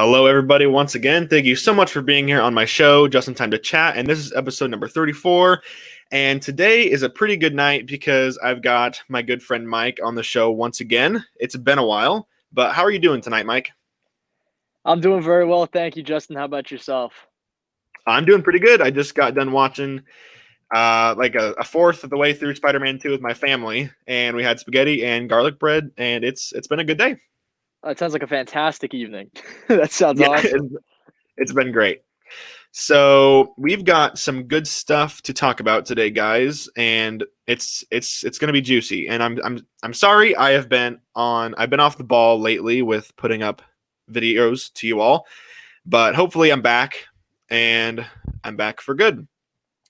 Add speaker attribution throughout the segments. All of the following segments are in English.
Speaker 1: Hello, everybody, once again. Thank you so much for being here on my show, Just in Time to Chat. And this is episode number 34. And today is a pretty good night because I've got my good friend Mike on the show once again. It's been a while, but how are you doing tonight, Mike?
Speaker 2: I'm doing very well, thank you, Justin. How about yourself?
Speaker 1: I'm doing pretty good. I just got done watching like a fourth of the way through Spider-Man 2 with my family, and we had spaghetti and garlic bread, and it's been a good day.
Speaker 2: It sounds like a fantastic evening. That sounds
Speaker 1: Yeah,
Speaker 2: awesome.
Speaker 1: it's been great. So we've got some good stuff to talk about today, guys, and it's going to be juicy. And I'm sorry I've been off the ball lately with putting up videos to you all, but hopefully I'm back and I'm back for good.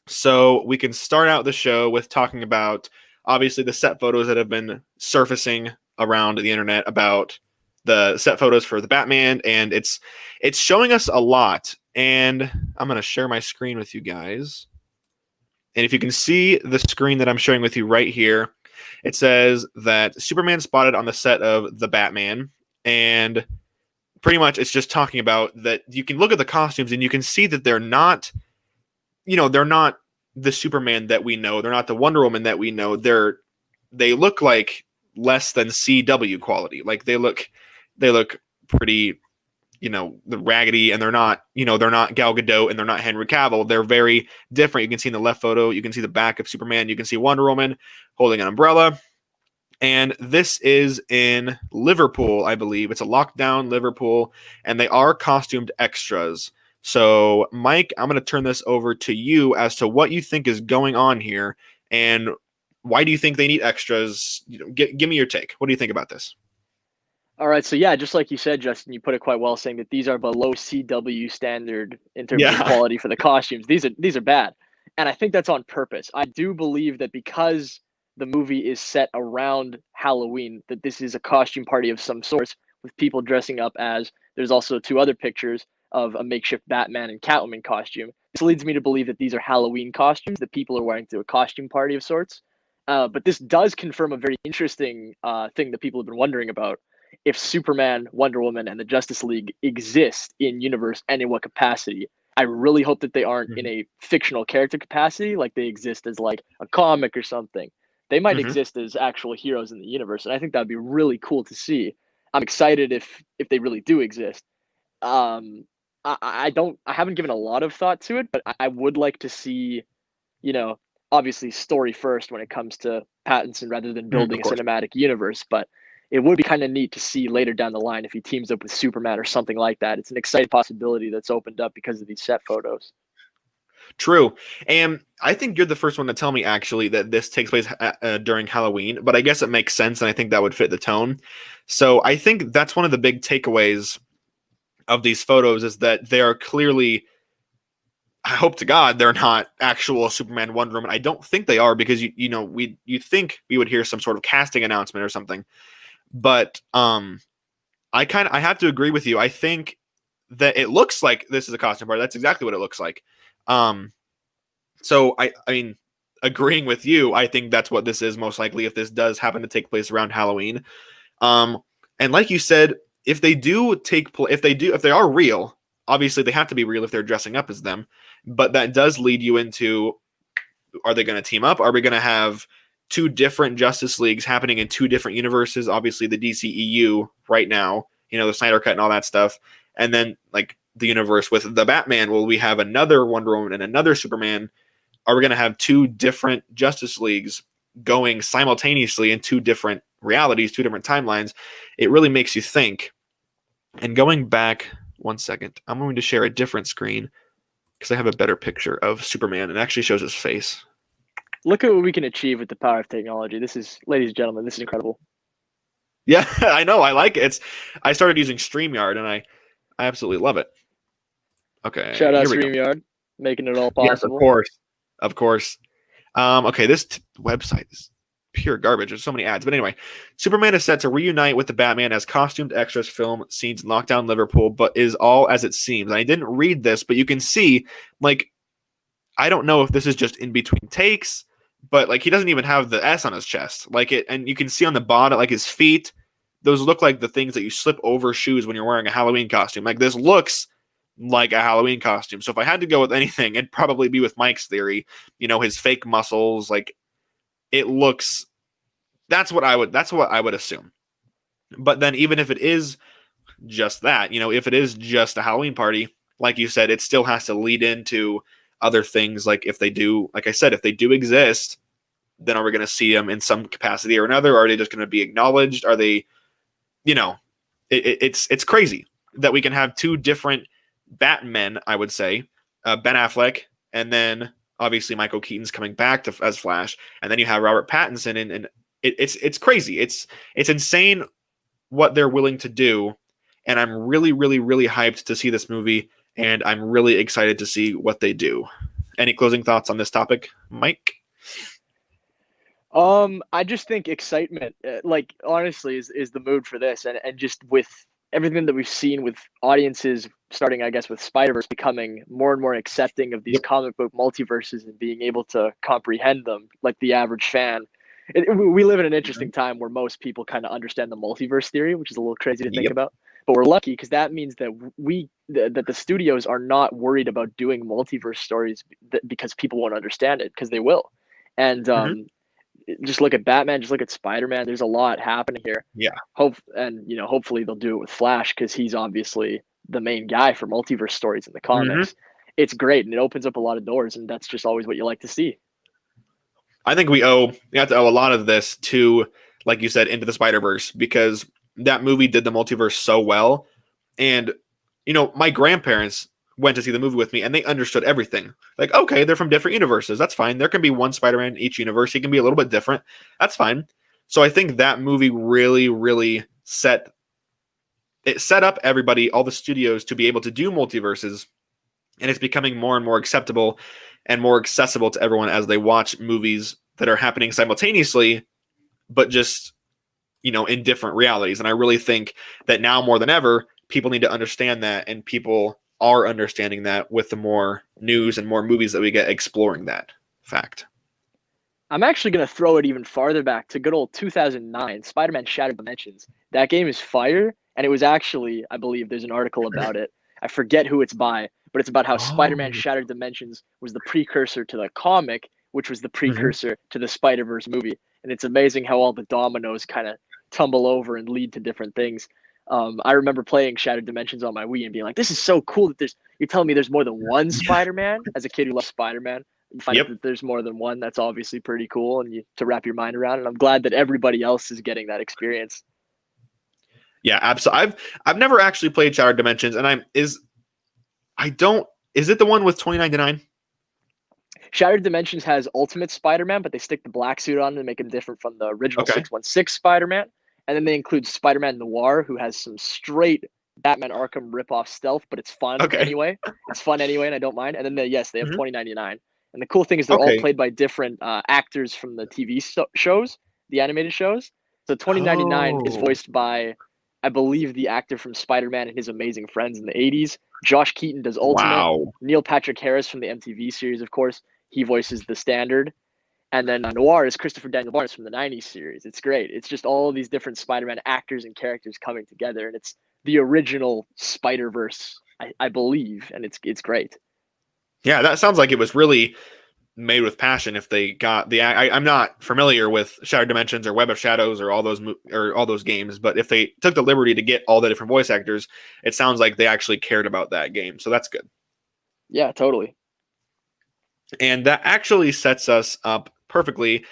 Speaker 1: So we can start out the show with talking about obviously the set photos that have been surfacing around the internet about the set photos for the Batman, and it's showing us a lot. And I'm going to share my screen with you guys. And if you can see the screen that I'm showing with you right here, it says that Superman spotted on the set of The Batman. And pretty much it's just talking about that you can look at the costumes and you can see that they're not, they're not the Superman that we know. They're not the Wonder Woman that we know. They look like less than CW quality. Like they look pretty, the raggedy, and they're not Gal Gadot and they're not Henry Cavill. They're very different. You can see in the left photo, you can see the back of Superman. You can see Wonder Woman holding an umbrella. And this is in Liverpool, I believe. It's a lockdown Liverpool, and they are costumed extras. So, Mike, I'm going to turn this over to you as to what you think is going on here, and why do you think they need extras? Give me your take. What do you think about this?
Speaker 2: All right, so yeah, just like you said, Justin, you put it quite well, saying that these are below CW standard in terms of quality for the costumes. These are bad, and I think that's on purpose. I do believe that because the movie is set around Halloween, that this is a costume party of some sort with people dressing up as. There's also two other pictures of a makeshift Batman and Catwoman costume. This leads me to believe that these are Halloween costumes that people are wearing to a costume party of sorts. But this does confirm a very interesting thing that people have been wondering about. If Superman, Wonder Woman, and the Justice League exist in universe and in what capacity. I really hope that they aren't in a fictional character capacity, like they exist as like a comic or something. They might exist as actual heroes in the universe, and I think that'd be really cool to see. I'm excited if they really do exist. Um, I haven't given a lot of thought to it, but I would like to see, you know, obviously story first when it comes to Pattinson rather than building
Speaker 1: Of
Speaker 2: a
Speaker 1: course.
Speaker 2: cinematic universe. But it would be kind of neat to see later down the line if he teams up with Superman or something like that. It's an exciting possibility that's opened up because of these set photos.
Speaker 1: True. And I think you're the first one to tell me actually that this takes place during Halloween, but I guess it makes sense, and I think that would fit the tone. So I think that's one of the big takeaways of these photos is that they are clearly, I hope to God they're not actual Superman, Wonder Woman. I don't think they are, because you think we would hear some sort of casting announcement or something. But I have to agree with you. I think that it looks like this is a costume party. That's exactly what it looks like. So I mean, agreeing with you, I think that's what this is most likely if this does happen to take place around Halloween. And like you said, if they are real, obviously they have to be real if they're dressing up as them. But that does lead you into, are they going to team up? Are we going to have two different Justice Leagues happening in two different universes? Obviously the DCEU right now, the Snyder Cut and all that stuff. And then like the universe with the Batman, will we have another Wonder Woman and another Superman? Are we going to have two different Justice Leagues going simultaneously in two different realities, two different timelines? It really makes you think. And going back one second, I'm going to share a different screen because I have a better picture of Superman. It actually shows his face.
Speaker 2: Look at what we can achieve with the power of technology. This is, ladies and gentlemen, this is incredible.
Speaker 1: Yeah, I know. I like it. I started using StreamYard, and I absolutely love it. Okay,
Speaker 2: Shout out
Speaker 1: here we go.
Speaker 2: StreamYard, making it all
Speaker 1: Yes, of
Speaker 2: possible.
Speaker 1: course. Of course. Okay, this website is pure garbage. There's so many ads. But anyway, Superman is set to reunite with the Batman as costumed extras film scenes in lockdown Liverpool, but is all as it seems. And I didn't read this, but you can see, like, I don't know if this is just in between takes, but like he doesn't even have the S on his chest. Like it, and you can see on the bottom, like his feet, those look like the things that you slip over shoes when you're wearing a Halloween costume. Like, this looks like a Halloween costume. So if I had to go with anything, it'd probably be with Mike's theory. His fake muscles, like, it looks. That's what I would assume. But then even if it is just that, if it is just a Halloween party, like you said, it still has to lead into other things. Like, if they do, like I said, if they do exist, then are we going to see them in some capacity or another? Or are they just going to be acknowledged? Are they, it's crazy that we can have two different Batmen, I would say, Ben Affleck, and then obviously Michael Keaton's coming back as Flash, and then you have Robert Pattinson, and it's crazy. It's insane what they're willing to do, and I'm really, really, really hyped to see this movie, and I'm really excited to see what they do. Any closing thoughts on this topic, Mike?
Speaker 2: I just think excitement, like, honestly, is the mood for this, and just with everything that we've seen with audiences starting, I guess, with Spider-Verse becoming more and more accepting of these comic book multiverses and being able to comprehend them like the average fan. We live in an interesting time where most people kind of understand the multiverse theory, which is a little crazy to think about. But we're lucky because that means that that the studios are not worried about doing multiverse stories because people won't understand it, because they will. And just look at Batman, just look at Spider-Man. There's a lot happening here.
Speaker 1: Yeah.
Speaker 2: Hopefully they'll do it with Flash, because he's obviously the main guy for multiverse stories in the comics. It's great, and it opens up a lot of doors, and that's just always what you like to see.
Speaker 1: I think we have to owe a lot of this to, like you said, Into the Spider-Verse, because that movie did the multiverse so well. And, my grandparents went to see the movie with me, and they understood everything. Like, okay, they're from different universes. That's fine. There can be one Spider-Man in each universe. He can be a little bit different. That's fine. So I think that movie really, really set up everybody, all the studios, to be able to do multiverses. And it's becoming more and more acceptable and more accessible to everyone as they watch movies that are happening simultaneously, but just, in different realities. And I really think that now more than ever, people need to understand that, and people are understanding that with the more news and more movies that we get exploring that fact.
Speaker 2: I'm actually going to throw it even farther back to good old 2009, Spider-Man Shattered Dimensions. That game is fire, and it was actually, I believe there's an article about it. I forget who it's by, but it's about how Spider-Man Shattered Dimensions was the precursor to the comic, which was the precursor to the Spider-Verse movie. And it's amazing how all the dominoes kind of tumble over and lead to different things. I remember playing Shattered Dimensions on my Wii and being like, this is so cool that you're telling me there's more than one Spider-Man. As a kid who loves Spider-Man, you find out that there's more than one. That's obviously pretty cool, and to wrap your mind around. And I'm glad that everybody else is getting that experience.
Speaker 1: Yeah, absolutely. I've never actually played Shattered Dimensions, and is it the one with 2099?
Speaker 2: Shattered Dimensions has Ultimate Spider-Man, but they stick the black suit on to make him different from the original 616 Spider-Man. And then they include Spider-Man Noir, who has some straight Batman Arkham ripoff stealth, but it's fun anyway. It's fun anyway, and I don't mind. And then they have 2099. And the cool thing is they're all played by different actors from the TV shows, the animated shows. So 2099 is voiced by, I believe, the actor from Spider-Man and His Amazing Friends in the 80s. Josh Keaton does Ultimate.
Speaker 1: Wow.
Speaker 2: Neil Patrick Harris from the MTV series, of course. He voices the Standard. And then Noir is Christopher Daniel Barnes from the 90s series. It's great. It's just all these different Spider-Man actors and characters coming together. And it's the original Spider-Verse, I believe. And it's great. Yeah,
Speaker 1: that sounds like it was really made with passion. If they got I'm not familiar with Shattered Dimensions or Web of Shadows or all those games, but if they took the liberty to get all the different voice actors, it sounds like they actually cared about that game. So that's good.
Speaker 2: Yeah, totally.
Speaker 1: And that actually sets us up perfectly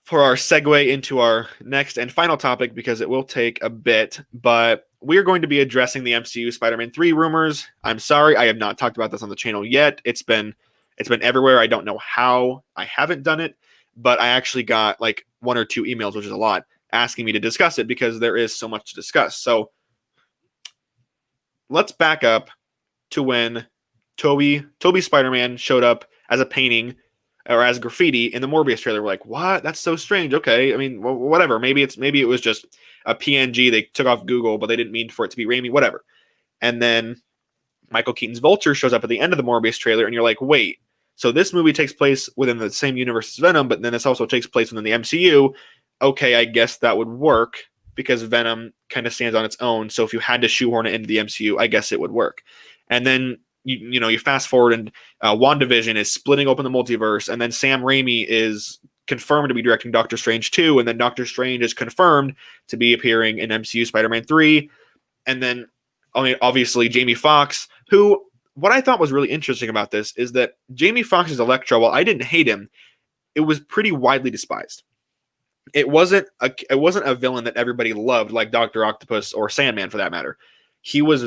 Speaker 1: for our segue into our next and final topic, because it will take a bit, but we're going to be addressing the MCU Spider-Man 3 rumors. I'm sorry, I have not talked about this on the channel yet. It's been everywhere. I don't know how I haven't done it, but I actually got like 1 or 2 emails, which is a lot, asking me to discuss it because there is so much to discuss. So let's back up to when Toby Spider-Man showed up as a painting or as graffiti in the Morbius trailer. We're like, what? That's so strange. Okay, I mean, whatever. Maybe it was just a PNG they took off Google, but they didn't mean for it to be Raimi. Whatever. And then Michael Keaton's Vulture shows up at the end of the Morbius trailer, and you're like, wait. So this movie takes place within the same universe as Venom, but then this also takes place within the MCU. Okay, I guess that would work because Venom kind of stands on its own. So if you had to shoehorn it into the MCU, I guess it would work. And then you fast forward, and WandaVision is splitting open the multiverse, and then Sam Raimi is confirmed to be directing Doctor Strange 2, and then Doctor Strange is confirmed to be appearing in MCU Spider-Man 3, and then obviously Jamie Foxx, who, what I thought was really interesting about this is that Jamie Foxx's Electro, while I didn't hate him, it was pretty widely despised. It wasn't a villain that everybody loved, like Dr. Octopus or Sandman for that matter. He was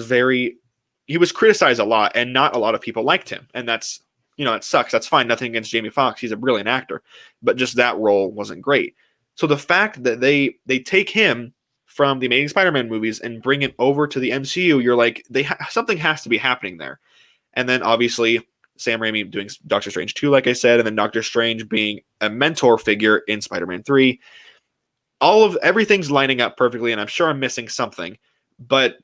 Speaker 1: criticized a lot, and not a lot of people liked him. And that's, it sucks. That's fine. Nothing against Jamie Foxx. He's a brilliant actor, but just that role wasn't great. So the fact that they take him from the Amazing Spider-Man movies and bring him over to the MCU, you're like, something has to be happening there. And then obviously Sam Raimi doing Doctor Strange 2, like I said, and then Doctor Strange being a mentor figure in Spider-Man 3. Everything's lining up perfectly, and I'm sure I'm missing something, but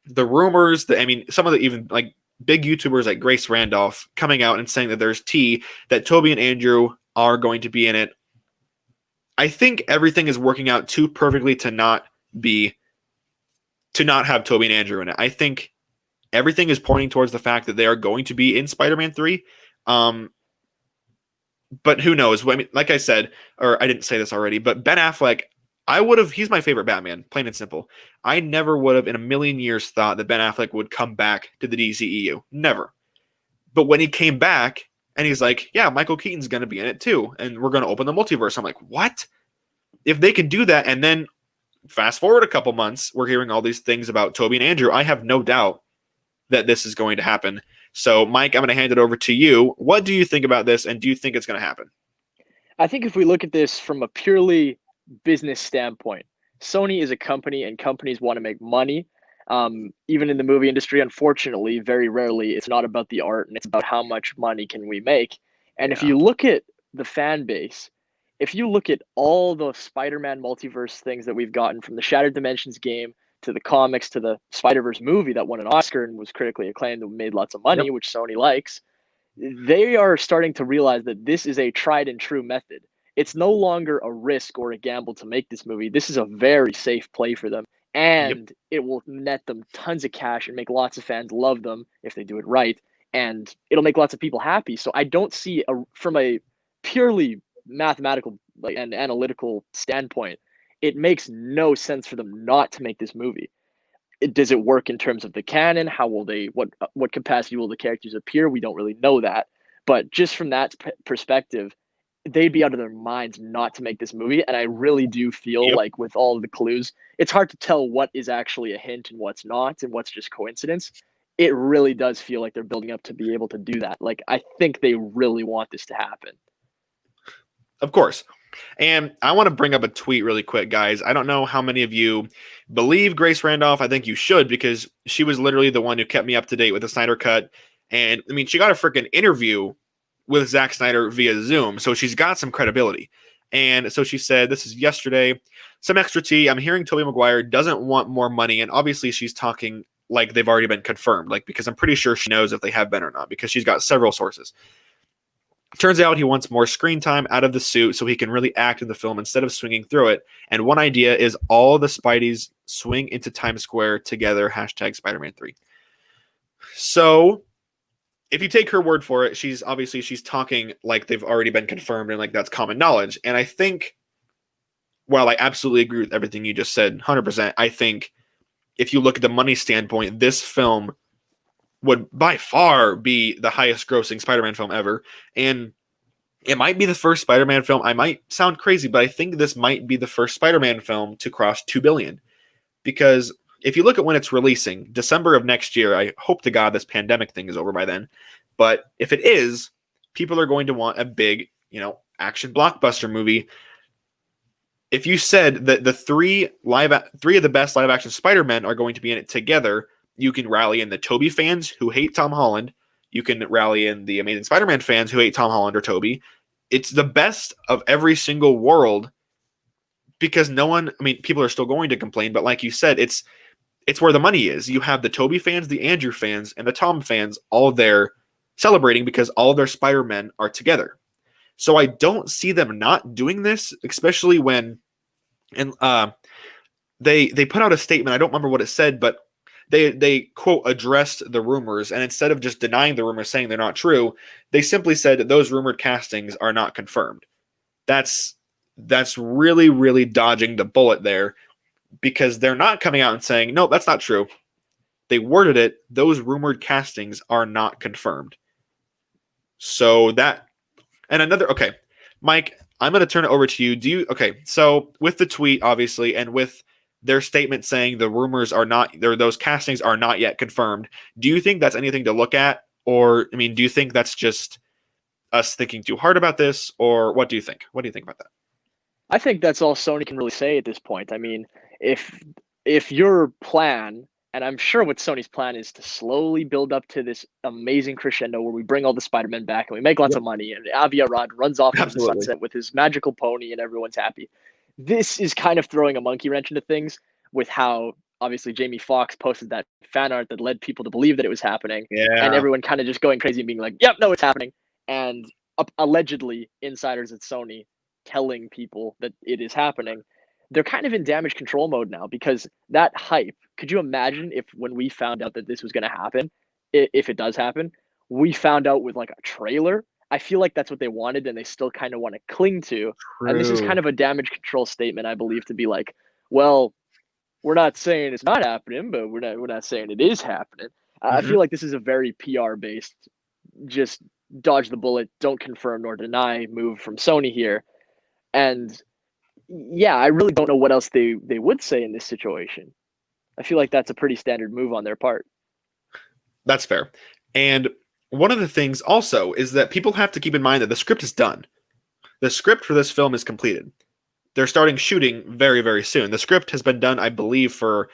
Speaker 1: the rumors some of the even like big YouTubers like Grace Randolph coming out and saying that there's that Tobey and Andrew are going to be in it. I think everything is working out too perfectly to not have Tobey and Andrew in it. I think everything is pointing towards the fact that they are going to be in Spider-Man 3. But who knows? Like I said, or I didn't say this already, but Ben Affleck, he's my favorite Batman, plain and simple. I never would have in a million years thought that Ben Affleck would come back to the DCEU. Never. But when he came back and he's like, yeah, Michael Keaton's going to be in it too, and we're going to open the multiverse. I'm like, what? If they can do that, and then fast forward a couple months, we're hearing all these things about Tobey and Andrew, I have no doubt that this is going to happen. So, Mike, I'm going to hand it over to you. What do you think about this, and do you think it's going to happen?
Speaker 2: I think if we look at this from a purely business standpoint, Sony is a company, and companies want to make money. Even in the movie industry, unfortunately, very rarely, it's not about the art, and it's about how much money can we make. And if you look at the fan base, if you look at all the Spider-Man multiverse things that we've gotten, from the Shattered Dimensions game to the comics to the Spider-Verse movie that won an Oscar and was critically acclaimed and made lots of money, which Sony likes, they are starting to realize that this is a tried and true method. It's no longer a risk or a gamble to make this movie. This is a very safe play for them, and it will net them tons of cash and make lots of fans love them if they do it right, and it'll make lots of people happy. So I don't see, from a purely mathematical and analytical standpoint, it makes no sense for them not to make this movie. Does it work in terms of the canon? How will they? What capacity will the characters appear? We don't really know that, but just from that perspective, they'd be out of their minds not to make this movie. And I really do feel like, with all of the clues, it's hard to tell what is actually a hint and what's not, and what's just coincidence. It really does feel like they're building up to be able to do that. Like, I think they really want this to happen.
Speaker 1: Of course. And I want to bring up a tweet really quick, guys. I don't know how many of you believe Grace Randolph. I think you should, because she was literally the one who kept me up to date with the Snyder Cut. And she got a freaking interview with Zack Snyder via Zoom, so she's got some credibility. And so she said, this is yesterday, some extra tea. I'm hearing Tobey Maguire doesn't want more money. And obviously she's talking like they've already been confirmed, because I'm pretty sure she knows if they have been or not, because she's got several sources. Turns out he wants more screen time out of the suit so he can really act in the film instead of swinging through it. And one idea is all the Spideys swing into Times Square together, hashtag Spider-Man 3. So if you take her word for it, she's talking like they've already been confirmed, and like that's common knowledge. And I think, while I absolutely agree with everything you just said, 100%, I think if you look at the money standpoint, this film would by far be the highest grossing Spider-Man film ever. And it might be the first Spider-Man film. I might sound crazy, but I think this might be the first Spider-Man film to cross 2 billion. Because if you look at when it's releasing, December of next year, I hope to God this pandemic thing is over by then. But if it is, people are going to want a big, action blockbuster movie. If you said that the three of the best live action Spider-Men are going to be in it together, you can rally in the Tobey fans who hate Tom Holland. You can rally in the Amazing Spider-Man fans who hate Tom Holland or Tobey. It's the best of every single world, because people are still going to complain, but like you said, it's where the money is. You have the Tobey fans, the Andrew fans, and the Tom fans all there celebrating because all of their Spider-Men are together. So I don't see them not doing this, especially when, and they put out a statement. I don't remember what it said, but they quote addressed the rumors, and instead of just denying the rumors, saying they're not true, they simply said that those rumored castings are not confirmed. That's really, really dodging the bullet there, because they're not coming out and saying, no, that's not true. They worded it, those rumored castings are not confirmed. So that, and another, okay, Mike, I'm going to turn it over to you. So with the tweet, obviously, and with their statement saying the rumors are not, those castings are not yet confirmed, do you think that's anything to look at? Or, I mean, do you think that's just us thinking too hard about this? Or what do you think? What do you think about that?
Speaker 2: I think that's all Sony can really say at this point. I mean, if your plan, and I'm sure what Sony's plan is to slowly build up to this amazing crescendo where we bring all the Spider-Men back and we make lots of money and Avi Arad runs off into the sunset with his magical pony and everyone's happy. This is kind of throwing a monkey wrench into things with how obviously Jamie Foxx posted that fan art that led people to believe that it was happening.
Speaker 1: Yeah.
Speaker 2: And everyone kind of just going crazy and being like, yep, no, it's happening. And allegedly insiders at Sony telling people that it is happening. They're kind of in damage control mode now because that hype. Could you imagine if when we found out that this was going to happen, if it does happen, we found out with like a trailer? I feel like that's what they wanted and they still kind of want to cling to.
Speaker 1: True.
Speaker 2: And this is kind of a damage control statement, I believe, to be like, well, we're not saying it's not happening, but we're not saying it is happening. I feel like this is a very PR based, just dodge the bullet, don't confirm nor deny move from Sony here. And yeah, I really don't know what else they would say in this situation. I feel like that's a pretty standard move on their part.
Speaker 1: That's fair. And one of the things also is that people have to keep in mind that the script is done. The script for this film is completed. They're starting shooting very, very soon. The script has been done, I believe, for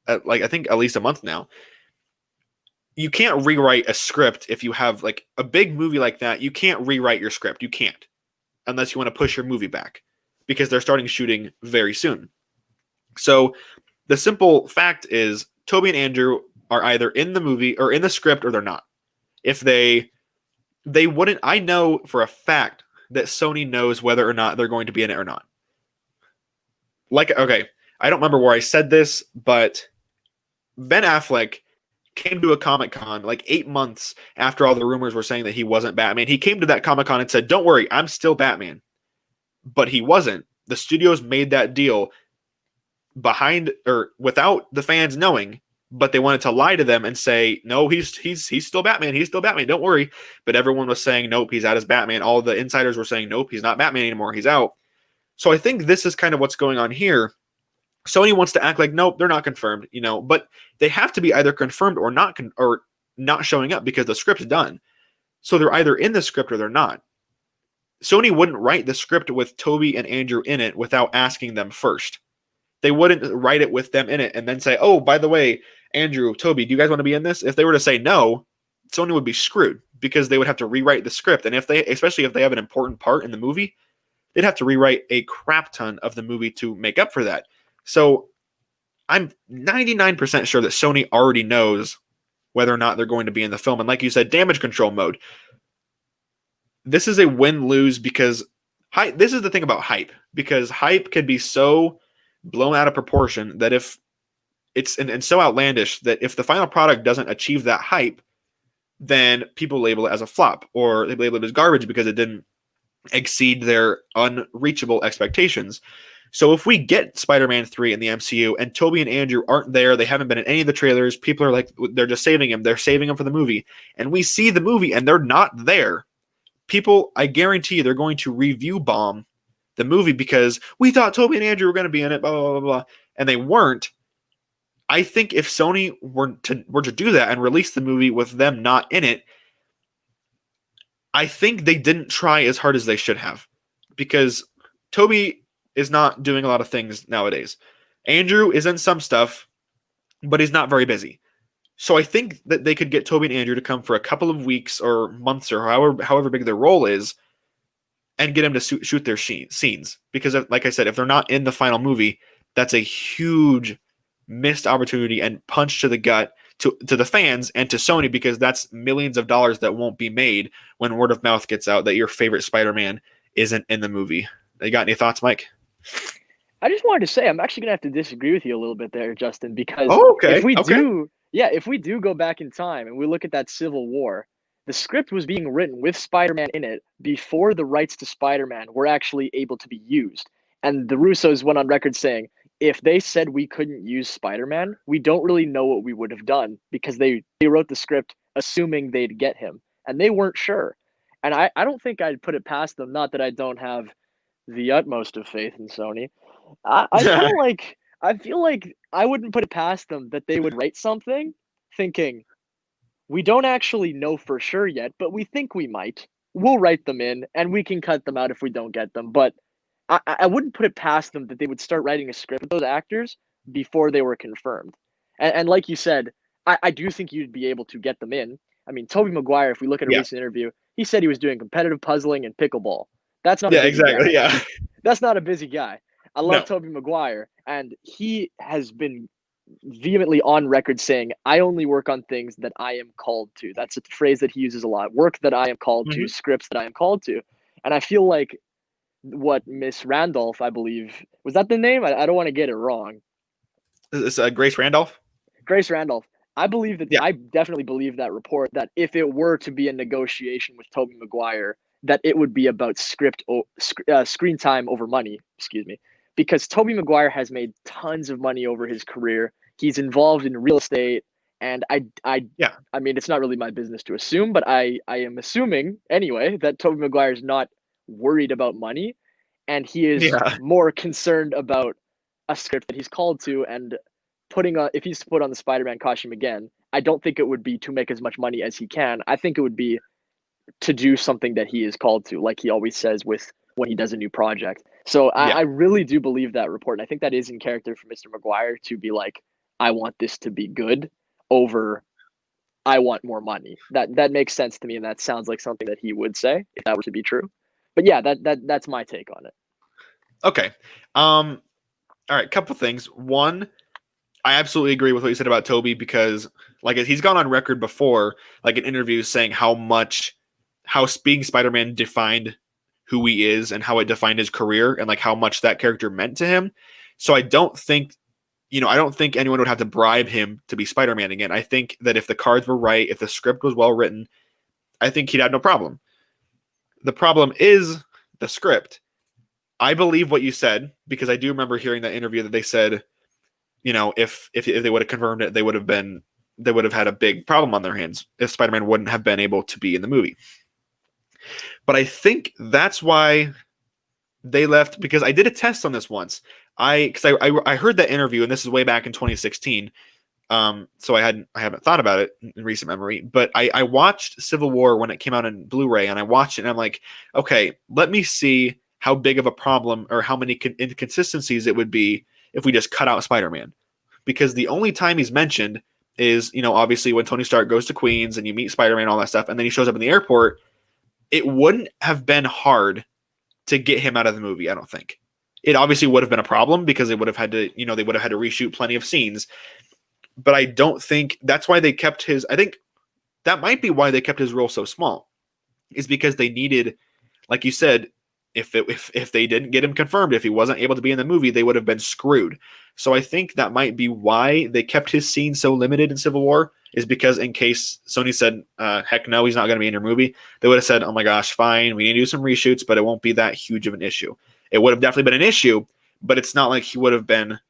Speaker 1: I think at least a month now. You can't rewrite a script if you have like a big movie like that. You can't rewrite your script. You can't. Unless you want to push your movie back, because they're starting shooting very soon. So the simple fact is Tobey and Andrew are either in the movie or in the script or they're not. If they wouldn't, I know for a fact that Sony knows whether or not they're going to be in it or not. Okay, I don't remember where I said this, but Ben Affleck came to a Comic-Con like 8 months after all the rumors were saying that he wasn't Batman. He came to that Comic-Con and said, don't worry, I'm still Batman. But he wasn't. The studios made that deal behind or without the fans knowing, but they wanted to lie to them and say, no, he's still Batman. He's still Batman. Don't worry. But everyone was saying, nope, he's out as Batman. All the insiders were saying, nope, he's not Batman anymore. He's out. So I think this is kind of what's going on here. Sony wants to act like, nope, they're not confirmed, but they have to be either confirmed or not showing up because the script's done. So they're either in the script or they're not. Sony wouldn't write the script with Tobey and Andrew in it without asking them first. They wouldn't write it with them in it and then say, oh, by the way, Andrew, Tobey, do you guys want to be in this? If they were to say no, Sony would be screwed because they would have to rewrite the script. And especially if they have an important part in the movie, they'd have to rewrite a crap ton of the movie to make up for that. So I'm 99% sure that Sony already knows whether or not they're going to be in the film. And like you said, damage control mode. This is a win-lose because this is the thing about hype. Because hype can be so blown out of proportion that if it's and so outlandish that if the final product doesn't achieve that hype, then people label it as a flop or they label it as garbage because it didn't exceed their unreachable expectations. So if we get Spider-Man 3 in the MCU and Tobey and Andrew aren't there, they haven't been in any of the trailers, people are like, they're just saving him. They're saving him for the movie. And we see the movie and they're not there. People, I guarantee they're going to review bomb the movie because we thought Tobey and Andrew were going to be in it, blah, blah, blah, blah. And they weren't. I think if Sony were to do that and release the movie with them not in it, I think they didn't try as hard as they should have because Tobey is not doing a lot of things nowadays. Andrew is in some stuff, but he's not very busy. So I think that they could get Tobey and Andrew to come for a couple of weeks or months or however big their role is and get them to shoot their scenes. Because like I said, if they're not in the final movie, that's a huge missed opportunity and punch to the gut to the fans and to Sony because that's millions of dollars that won't be made when word of mouth gets out that your favorite Spider-Man isn't in the movie. You got any thoughts, Mike?
Speaker 2: I just wanted to say I'm actually gonna have to disagree with you a little bit there, Justin, because
Speaker 1: Oh,
Speaker 2: if
Speaker 1: okay.
Speaker 2: we
Speaker 1: Okay.
Speaker 2: do, yeah, if we do go back in time and we look at that Civil War, the script was being written with Spider-Man in it before the rights to Spider-Man were actually able to be used. And the Russos went on record saying, if they said we couldn't use Spider-Man, we don't really know what we would have done because they wrote the script assuming they'd get him, and they weren't sure. And I don't think I'd put it past them, not that I don't have the utmost of faith in Sony. I feel like I wouldn't put it past them that they would write something thinking we don't actually know for sure yet, but we think we might. We'll write them in and we can cut them out if we don't get them. But I wouldn't put it past them that they would start writing a script with those actors before they were confirmed. And like you said, I do think you'd be able to get them in. I mean, Tobey Maguire, if we look at a
Speaker 1: Yeah.
Speaker 2: recent interview, he said he was doing competitive puzzling and pickleball. That's not a
Speaker 1: Yeah,
Speaker 2: busy
Speaker 1: exactly.
Speaker 2: guy.
Speaker 1: Yeah.
Speaker 2: That's not a busy guy. I love
Speaker 1: No.
Speaker 2: Tobey Maguire, and he has been vehemently on record saying, I only work on things that I am called to. That's a phrase that he uses a lot. Work that I am called to,
Speaker 1: Mhm.
Speaker 2: scripts that I am called to. And I feel like what Miss Randolph, I believe, was that the name? I don't want to get it wrong.
Speaker 1: Is this Grace Randolph?
Speaker 2: Grace Randolph. I believe that
Speaker 1: Yeah.
Speaker 2: I definitely believe that report that if it were to be a negotiation with Tobey Maguire, that it would be about screen time over money. Excuse me, because Tobey Maguire has made tons of money over his career. He's involved in real estate, and
Speaker 1: Yeah.
Speaker 2: I mean, it's not really my business to assume, but I am assuming anyway that Tobey Maguire is not worried about money, and he is
Speaker 1: Yeah.
Speaker 2: more concerned about a script that he's called to and putting on if he's to put on the Spider-Man costume again, I don't think it would be to make as much money as he can. I think it would be to do something that he is called to, like he always says with when he does a new project. So
Speaker 1: Yeah.
Speaker 2: I really do believe that report. And I think that is in character for Mr. Maguire to be like, I want this to be good over I want more money. That makes sense to me, and that sounds like something that he would say if that were to be true. But yeah, that's my take on it.
Speaker 1: Okay. All right, couple things. One, I absolutely agree with what you said about Toby because like he's gone on record before, like in interviews saying how being Spider-Man defined who he is and how it defined his career and like how much that character meant to him. So I don't think anyone would have to bribe him to be Spider-Man again. I think that if the cards were right, if the script was well written, I think he'd have no problem. The problem is the script. I believe what you said because I do remember hearing that interview that they said, if they would have confirmed it, they would have had a big problem on their hands if Spider-Man wouldn't have been able to be in the movie. But I think that's why they left because I did a test on this once. I heard that interview and this is way back in 2016. So I haven't thought about it in recent memory, but I watched Civil War when it came out in Blu-ray and I watched it and I'm like, okay, let me see how big of a problem or how many inconsistencies it would be if we just cut out Spider-Man. Because the only time he's mentioned is, obviously when Tony Stark goes to Queens and you meet Spider-Man, all that stuff, and then he shows up in the airport. It wouldn't have been hard to get him out of the movie, I don't think. It obviously would have been a problem because they would have had to, they would have had to reshoot plenty of scenes. But I don't think that's why they kept his. I think that might be why they kept his role so small, is because they needed, like you said, if they didn't get him confirmed, if he wasn't able to be in the movie, they would have been screwed. So I think that might be why they kept his scene so limited in Civil War, is because in case Sony said, heck no, he's not going to be in your movie, they would have said, oh my gosh, fine, we need to do some reshoots, but it won't be that huge of an issue. It would have definitely been an issue, but it's not like he would have been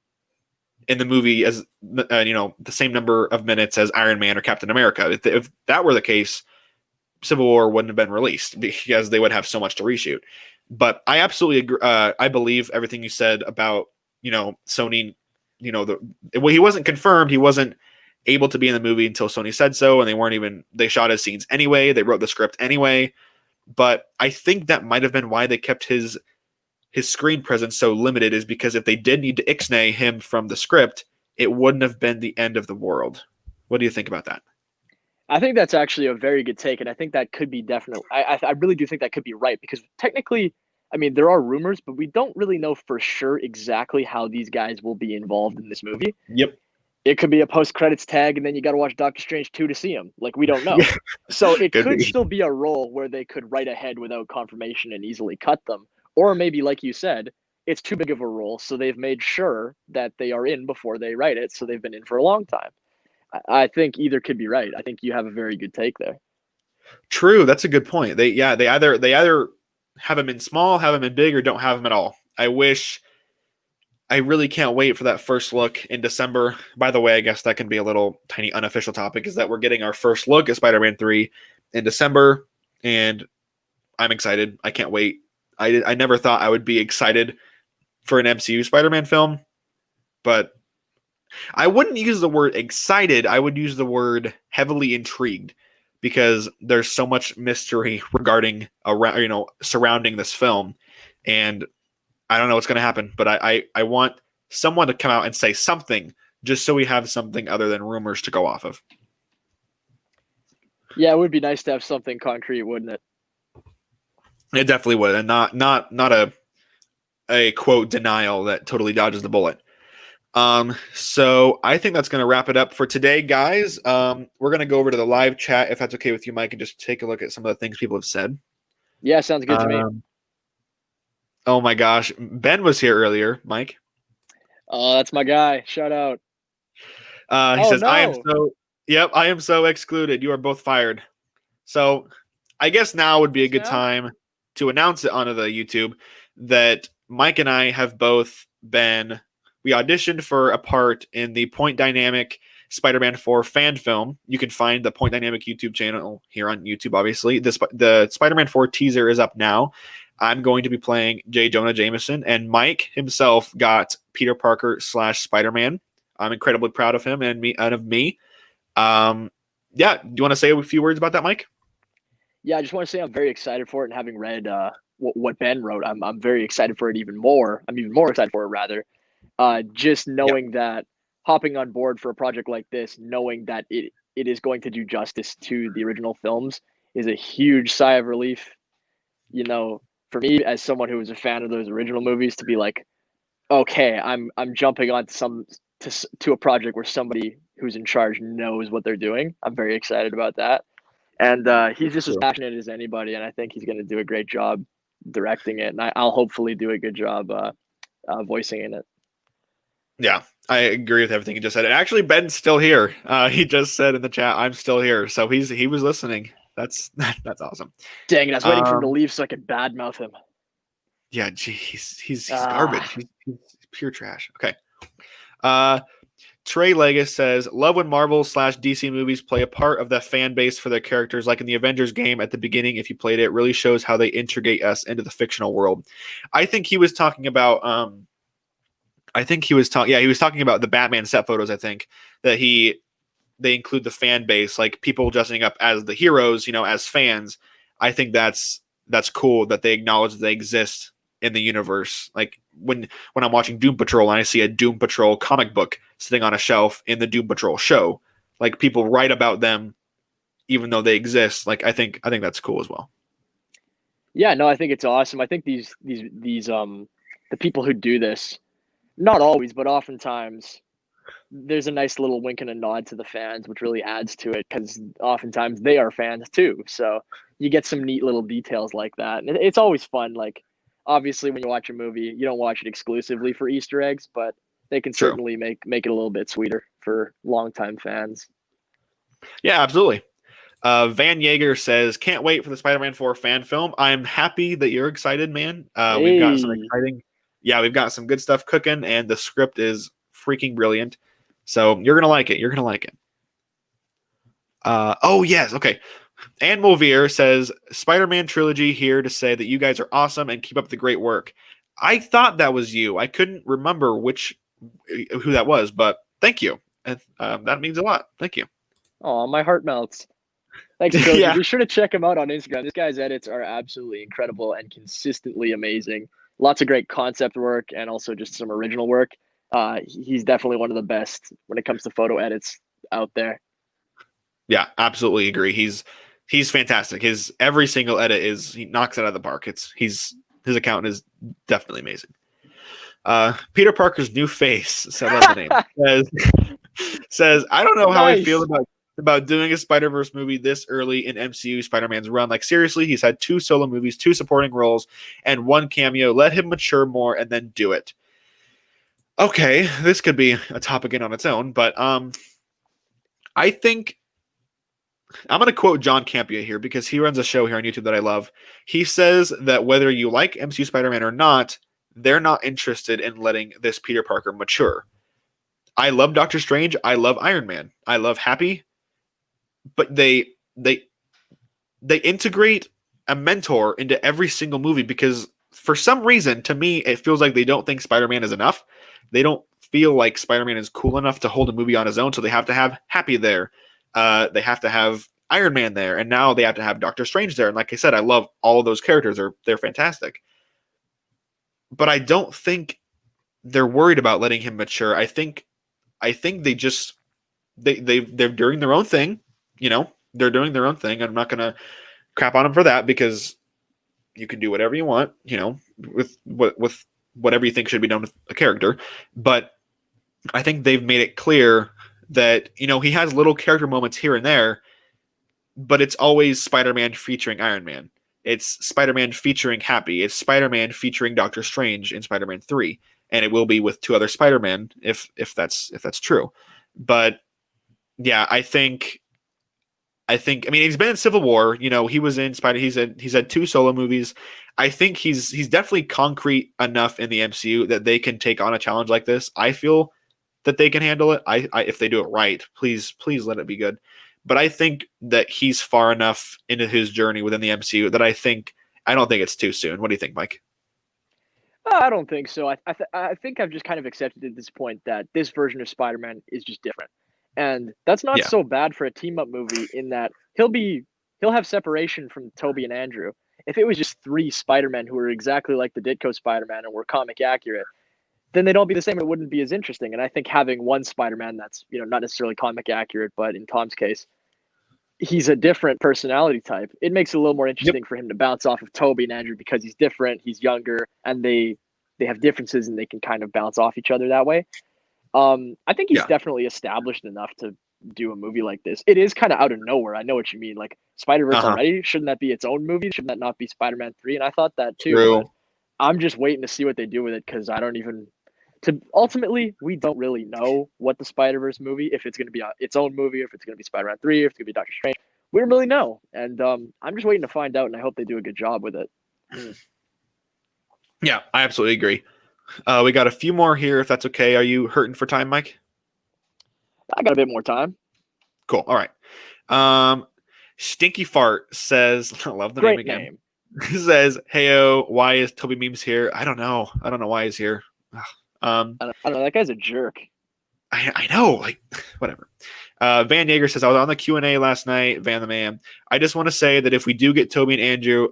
Speaker 1: in the movie as the same number of minutes as Iron Man or Captain America. If that were the case, Civil War wouldn't have been released because they would have so much to reshoot. But I absolutely agree. I believe everything you said about Sony. He wasn't confirmed. He wasn't able to be in the movie until Sony said so, and they shot his scenes anyway. They wrote the script anyway. But I think that might have been why they kept his screen presence so limited, is because if they did need to ixnay him from the script, it wouldn't have been the end of the world. What do you think about that?
Speaker 2: I think that's actually a very good take, and I think that could be definitely. I really do think that could be right because technically, I mean, there are rumors, but we don't really know for sure exactly how these guys will be involved in this movie.
Speaker 1: Yep.
Speaker 2: It could be a post-credits tag, and then you got to watch Doctor Strange 2 to see him. Like, we don't know.
Speaker 1: Yeah.
Speaker 2: So it could
Speaker 1: be.
Speaker 2: still be a role where they could write ahead without confirmation and easily cut them. Or maybe, like you said, it's too big of a role, so they've made sure that they are in before they write it, so they've been in for a long time. I think either could be right. I think you have a very good take there.
Speaker 1: True, that's a good point. They either have him in small, have him in big, or don't have him at all. I really can't wait for that first look in December. By the way, I guess that can be a little tiny unofficial topic, is that we're getting our first look at Spider-Man 3 in December, and I'm excited. I can't wait. I never thought I would be excited for an MCU Spider-Man film, but I wouldn't use the word excited. I would use the word heavily intrigued, because there's so much mystery regarding surrounding this film, and I don't know what's going to happen. But I want someone to come out and say something, just so we have something other than rumors to go off of.
Speaker 2: Yeah, it would be nice to have something concrete, wouldn't it?
Speaker 1: It definitely would, and not a quote denial that totally dodges the bullet. So I think that's going to wrap it up for today, guys. We're going to go over to the live chat, if that's okay with you, Mike, and just take a look at some of the things people have said.
Speaker 2: Yeah, sounds good to me.
Speaker 1: Oh my gosh, Ben was here earlier, Mike.
Speaker 2: Oh, that's my guy. Shout out.
Speaker 1: He says, no. I am so excluded. You are both fired. So I guess now would be a good time to announce it onto the YouTube that Mike and I have both been, we auditioned for a part in the Point Dynamic Spider-Man 4 fan film. You can find the Point Dynamic YouTube channel here on YouTube, obviously. The Spider-Man 4 teaser is up now. I'm going to be playing J. Jonah Jameson, and Mike himself got Peter Parker / Spider-Man. I'm incredibly proud of him and of me. Do you want to say a few words about that, Mike?
Speaker 2: Yeah, I just want to say I'm very excited for it, and having read what Ben wrote, I'm very excited for it even more. I'm even more excited for it, rather. Just knowing that, hopping on board for a project like this, knowing that it is going to do justice to the original films, is a huge sigh of relief. You know, for me, as someone who was a fan of those original movies, to be like, okay, I'm jumping on to a project where somebody who's in charge knows what they're doing. I'm very excited about that. And he's just as passionate as anybody, and I think he's going to do a great job directing it, and I'll hopefully do a good job voicing in it.
Speaker 1: Yeah, I agree with everything you just said. And actually, Ben's still here. He just said in the chat, "I'm still here," so he was listening. That's awesome.
Speaker 2: Dang it! I was waiting for him to leave so I could badmouth him.
Speaker 1: Yeah, geez, he's garbage. He's pure trash. Okay. Trey Legas says, love when Marvel / DC movies play a part of the fan base for their characters, like in the Avengers game at the beginning. If you played it, really shows how they integrate us into the fictional world. I think he was talking about, he was talking about the Batman set photos. I think that they include the fan base, like people dressing up as the heroes, as fans. I think that's cool that they acknowledge that they exist in the universe. Like when I'm watching Doom Patrol and I see a Doom Patrol comic book sitting on a shelf in the Doom Patrol show, like people write about them even though they exist. Like I think that's cool as well.
Speaker 2: Yeah, no, I think it's awesome. I think these the people who do this, not always, but oftentimes, there's a nice little wink and a nod to the fans, which really adds to it, because oftentimes they are fans too. So you get some neat little details like that. And it's always fun. Like, obviously, when you watch a movie, you don't watch it exclusively for Easter eggs, but they can certainly make it a little bit sweeter for longtime fans.
Speaker 1: Yeah, absolutely. Van Yeager says, can't wait for the Spider-Man 4 fan film. I'm happy that you're excited, man. We've got some exciting... Yeah, we've got some good stuff cooking, and the script is freaking brilliant. So you're going to like it. You're going to like it. Oh, yes. Okay. Ann Movier says, Spider-Man trilogy here to say that you guys are awesome and keep up the great work. I thought that was you. I couldn't remember who that was, but thank you. That means a lot. Thank you.
Speaker 2: Oh, my heart melts. Thanks, Coach. Yeah. Be sure to check him out on Instagram. This guy's edits are absolutely incredible and consistently amazing. Lots of great concept work and also just some original work. He's definitely one of the best when it comes to photo edits out there. Yeah, absolutely agree. He's fantastic. His every single edit he knocks it out of the park. His account is definitely amazing. Peter Parker's new face, so that's the name, says I don't know how I feel about
Speaker 1: about doing a Spider-Verse movie this early in MCU Spider-Man's run. Like, seriously, he's had 2 solo movies, 2 supporting roles, and 1 cameo. Let him mature more and then do it. Okay, this could be a topic in on its own, but I think I'm going to quote John Campea here because he runs a show here on YouTube that I love. He says that whether you like MCU Spider-Man or not, they're not interested in letting this Peter Parker mature. I love Doctor Strange. I love Iron Man. I love Happy, but they integrate a mentor into every single movie because for some reason, to me, it feels like they don't think Spider-Man is enough. They don't feel like Spider-Man is cool enough to hold a movie on his own, so they have to have Happy there. They have to have Iron Man there, and now they have to have Doctor Strange there. And like I said, I love all of those characters. They're fantastic. But I don't think they're worried about letting him mature. I think they just they're doing their own thing. You know, they're doing their own thing. I'm not gonna crap on them for that because you can do whatever you want. You know, with whatever you think should be done with a character. But I think they've made it clear that, you know, he has little character moments here and there, but it's always Spider-Man featuring Iron Man. It's Spider-Man featuring Happy. It's Spider-Man featuring Doctor Strange in Spider-Man 3. And it will be with 2 other Spider-Man if that's true. But yeah, I mean, he's been in Civil War, you know, he was in Spider, he's had 2 solo movies. I think he's definitely concrete enough in the MCU that they can take on a challenge like this. I feel that they can handle it. I if they do it right, please let it be good. But I think that he's far enough into his journey within the MCU that I don't think it's too soon. What do you think, Mike?
Speaker 2: I don't think so. I think I've just kind of accepted at this point that this version of Spider-Man is just different. And that's not
Speaker 1: Yeah.
Speaker 2: so bad for a team-up movie in that he'll have separation from Toby and Andrew. If it was just 3 Spider-Men who were exactly like the Ditko Spider-Man and were comic accurate, then they'd all be the same. It wouldn't be as interesting. And I think having one Spider-Man that's, you know, not necessarily comic accurate, but in Tom's case, he's a different personality type. It makes it a little more interesting for him to bounce off of Toby and Andrew because he's different, he's younger, and they have differences and they can kind of bounce off each other that way. I think he's definitely established enough to do a movie like this. It is kind of out of nowhere. I know what you mean. Like Spider-Verse already, shouldn't that be its own movie? Shouldn't that not be Spider-Man 3? And I thought that too.
Speaker 1: True.
Speaker 2: But I'm just waiting to see what they do with it because I don't even ultimately we don't really know what the Spider-Verse movie, if it's going to be its own movie, if it's going to be Spider-Man 3, if it's going to be Doctor Strange. We don't really know. And I'm just waiting to find out, and I hope they do a good job with it.
Speaker 1: Yeah, I absolutely agree. We got a few more here, if that's okay. Are you hurting for time, Mike?
Speaker 2: I got a bit more time.
Speaker 1: Cool. All right. Stinky Fart says, I love the
Speaker 2: Great
Speaker 1: name again. Says, heyo, why is Toby Memes here? I don't know why he's here.
Speaker 2: I don't know. That guy's a jerk.
Speaker 1: I know, like, whatever. Van Yeager says, I was on the Q&A last night, Van the Man. I just want to say that if we do get Toby and Andrew,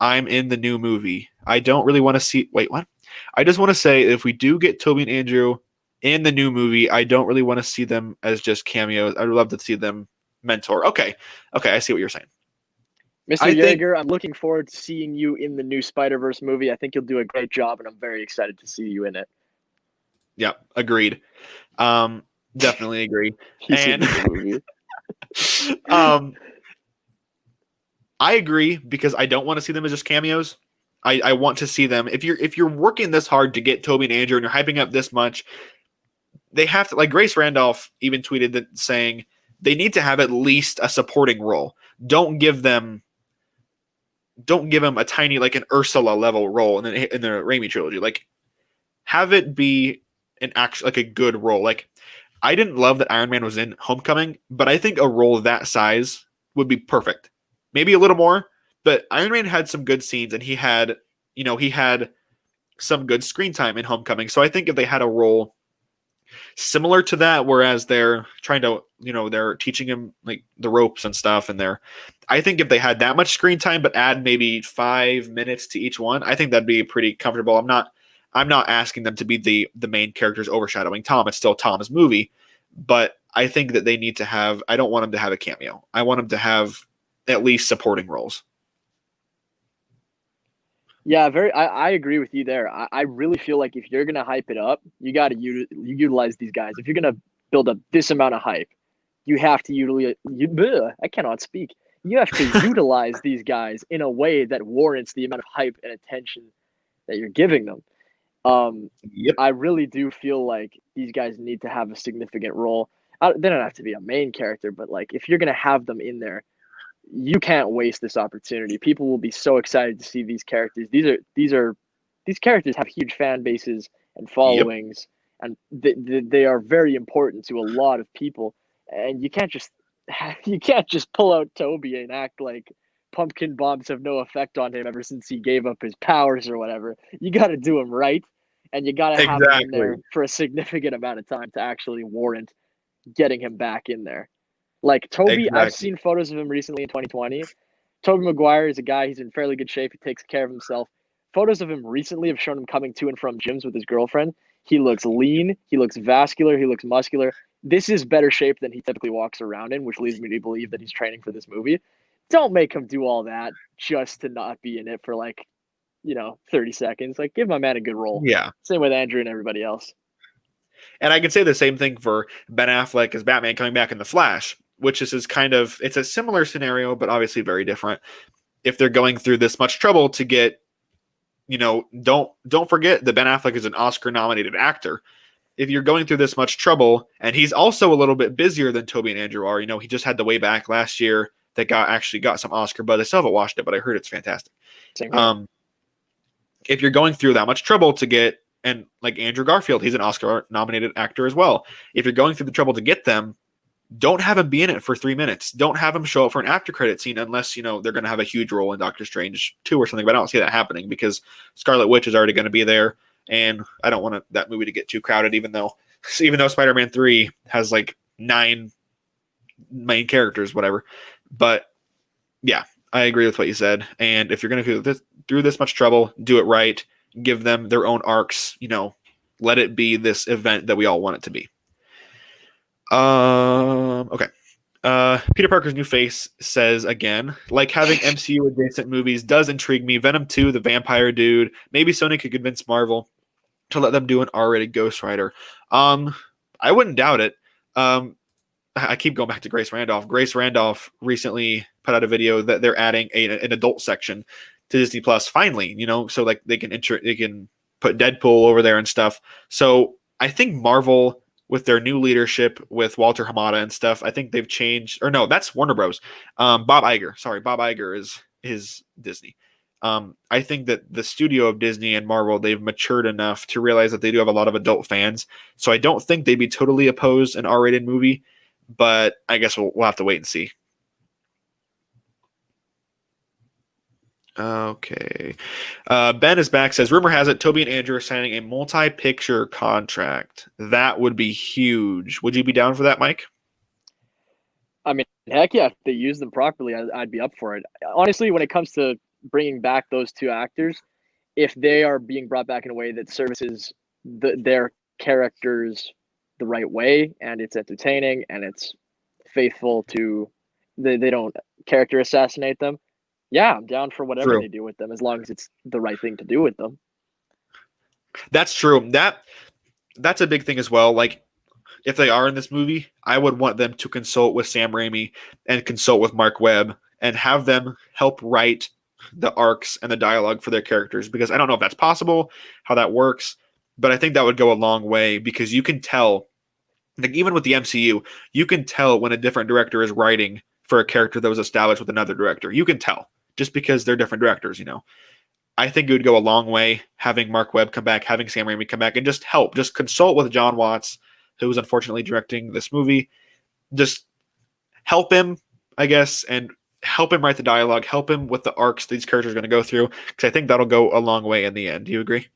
Speaker 1: I'm in the new movie. I don't really want to see... Wait, what? I just want to say if we do get Toby and Andrew in the new movie, I don't really want to see them as just cameos. I'd love to see them mentor. Okay, I see what you're saying.
Speaker 2: Mr. Yeager, I'm looking forward to seeing you in the new Spider-Verse movie. I think you'll do a great job, and I'm very excited to see you in it.
Speaker 1: Yeah, agreed. Definitely agree. And I agree because I don't want to see them as just cameos. I want to see them. If you're working this hard to get Toby and Andrew and you're hyping up this much, they have to, like Grace Randolph even tweeted that saying they need to have at least a supporting role. Don't give them a tiny, like an Ursula level role in the Raimi trilogy. Like, have it be an actual, like, a good role. Like, I didn't love that Iron Man was in Homecoming, but I think a role that size would be perfect. Maybe a little more, but Iron Man had some good scenes and he had some good screen time in Homecoming. So I think if they had a role similar to that, whereas they're trying to, they're teaching him like the ropes and stuff, and I think if they had that much screen time, but add maybe 5 minutes to each one, I think that'd be pretty comfortable. I'm not asking them to be the main characters overshadowing Tom. It's still Tom's movie, but I think that they need to have. I don't want them to have a cameo. I want them to have at least supporting roles.
Speaker 2: Yeah, I agree with you there. I really feel like if you're gonna hype it up, you got to utilize these guys. If you're gonna build up this amount of hype, you have to utilize. I cannot speak. You have to utilize these guys in a way that warrants the amount of hype and attention that you're giving them.
Speaker 1: Yep.
Speaker 2: I really do feel like these guys need to have a significant role. They don't have to be a main character, but like if you're gonna have them in there, you can't waste this opportunity. People will be so excited to see these characters. These characters have huge fan bases and
Speaker 1: Yep.
Speaker 2: followings, and they are very important to a lot of people. And you can't just pull out Toby and act like pumpkin bombs have no effect on him ever since he gave up his powers or whatever. You got to do him right, and you got to have him in there
Speaker 1: Exactly.
Speaker 2: for a significant amount of time to actually warrant getting him back in there. Like Toby, I've
Speaker 1: Exactly.
Speaker 2: seen photos of him recently in 2020. Toby Maguire is a guy, he's in fairly good shape. He takes care of himself. Photos of him recently have shown him coming to and from gyms with his girlfriend. He looks lean, he looks vascular, he looks muscular. This is better shape than he typically walks around in, which leads me to believe that he's training for this movie. Don't make him do all that just to not be in it for 30 seconds. Like, give my man a good role.
Speaker 1: Yeah.
Speaker 2: Same with Andrew and everybody else.
Speaker 1: And I can say the same thing for Ben Affleck as Batman coming back in The Flash, which is it's a similar scenario, but obviously very different. If they're going through this much trouble to get, don't forget that Ben Affleck is an Oscar-nominated actor. If you're going through this much trouble, and he's also a little bit busier than Toby and Andrew are, he just had the Way Back last year that actually got some Oscar buzz. I still haven't watched it, but I heard it's fantastic. If you're going through that much trouble to get, and like Andrew Garfield, he's an Oscar-nominated actor as well. If you're going through the trouble to get them, don't have him be in it for 3 minutes. Don't have him show up for an after credit scene unless, they're going to have a huge role in Doctor Strange 2 or something, but I don't see that happening because Scarlet Witch is already going to be there, and I don't want that movie to get too crowded, even though Spider-Man 3 has like 9 main characters, whatever. But yeah, I agree with what you said. And if you're going to go through this much trouble, do it right. Give them their own arcs. Let it be this event that we all want it to be. Okay. Peter Parker's new face says again, like having MCU adjacent movies does intrigue me. Venom 2, the vampire dude. Maybe Sony could convince Marvel to let them do an R-rated Ghost Rider. I wouldn't doubt it. I keep going back to Grace Randolph. Grace Randolph recently put out a video that they're adding an adult section to Disney Plus. Finally, so like they can put Deadpool over there and stuff. So I think Marvel, with their new leadership with Walter Hamada and stuff, I think they've changed. Or no, that's Warner Bros. Bob Iger. Sorry, Bob Iger is Disney. I think that the studio of Disney and Marvel, they've matured enough to realize that they do have a lot of adult fans. So I don't think they'd be totally opposed an R-rated movie, but I guess we'll have to wait and see. Okay. Ben is back, says, rumor has it Toby and Andrew are signing a multi-picture contract. That would be huge. Would you be down for that, Mike?
Speaker 2: I mean, heck yeah, if they use them properly, I'd be up for it. Honestly, when it comes to bringing back those two actors, if they are being brought back in a way that services their characters the right way, and it's entertaining and it's faithful to, they don't character assassinate them, yeah, I'm down for whatever they do with them, as long as it's the right thing to do with them.
Speaker 1: That's true. That's a big thing as well. Like, if they are in this movie, I would want them to consult with Sam Raimi and consult with Mark Webb and have them help write the arcs and the dialogue for their characters, because I don't know if that's possible, how that works, but I think that would go a long way, because you can tell, like even with the MCU, you can tell when a different director is writing for a character that was established with another director. You can tell just because they're different directors, I think it would go a long way having Mark Webb come back, having Sam Raimi come back, and just consult with John Watts, who was unfortunately directing this movie. Just help him, I guess, and help him write the dialogue, help him with the arcs these characters are going to go through, because I think that'll go a long way in the end. Do you agree?